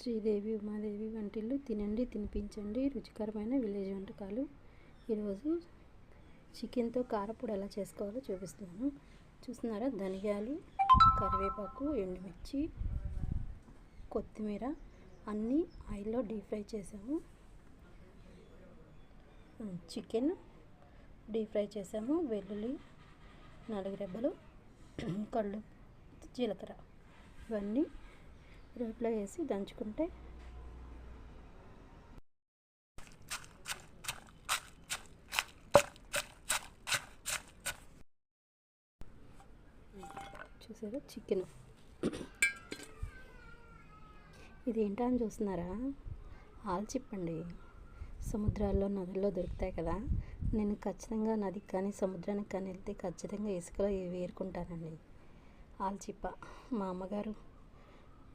శ్రీదేవి ఉమాదేవి వంటిల్లు తినండి తినిపించండి రుచికరమైన విలేజ్ వంటకాలు. ఈరోజు చికెన్తో కారపొడి ఎలా చేసుకోవాలో చూపిస్తున్నాను. చూస్తున్నారా, ధనియాలు, కరివేపాకు, ఎండుమిర్చి, కొత్తిమీర అన్నీ ఆయిల్లో డీప్ ఫ్రై చేసాము. చికెన్ డీప్ ఫ్రై చేసాము. వెల్లుల్లి 4 రెబ్బలు, కళ్ళు, జీలకర్ర ఇవన్నీ రోట్లో వేసి దంచుకుంటే చూసారా చికెన్. ఇదేంటా అని చూస్తున్నారా, ఆల్చిప్పండి. సముద్రాల్లో నదుల్లో దొరుకుతాయి కదా, నేను ఖచ్చితంగా నదికి కానీ సముద్రానికి కానీ వెళ్తే ఖచ్చితంగా ఇసుకలో ఇవి ఏరుకుంటానండి. ఆల్చిప్ప మా అమ్మగారు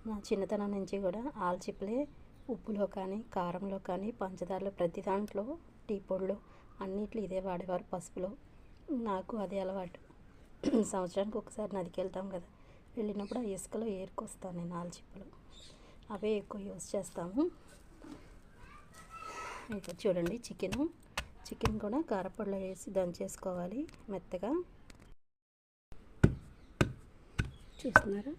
నా చిన్నతనం నుంచి కూడా ఆల్చిప్పలే ఉప్పులో కానీ కారంలో కానీ పంచదారలో ప్రతి దాంట్లో టీ పొడిలో అన్నిట్లో ఇదే వాడేవారు. పసుపులో నాకు అదే అలవాటు. సంవత్సరానికి ఒకసారి నదికి వెళ్తాం కదా, వెళ్ళినప్పుడు ఆ ఇసుకలో ఏరుకొస్తాను నేను ఆల్చిప్పలు. అవే ఎక్కువ యూస్ చేస్తాము. ఇంకా చూడండి, చికెన్ కూడా కారపొడిలో వేసి దంచేసుకోవాలి మెత్తగా. చూస్తున్నారా,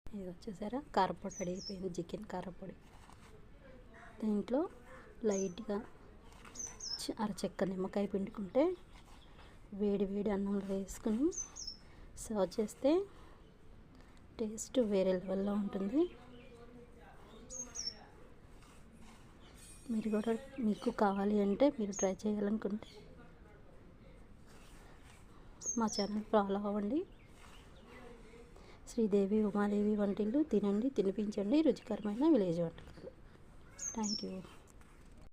ఇది వచ్చేసారా కారపొడి రెడీ అయిపోయింది. చికెన్ కారపొడి. దీంట్లో లైట్గా అరచెక్క నిమ్మకాయ పిండుకుంటే వేడి వేడి అన్నంలో వేసుకుని సర్వ్ చేస్తే టేస్ట్ వేరే లెవెల్లో ఉంటుంది. మీరు కూడా మీకు కావాలి అంటే మీరు ట్రై చేయాలనుకుంటే మా ఛానల్ ఫాలో అవ్వండి. శ్రీదేవి ఉమాదేవి వంటిల్లు తినండి తినిపించండి రుచికరమైన విలేజ్ వంటకాలు. Thank you.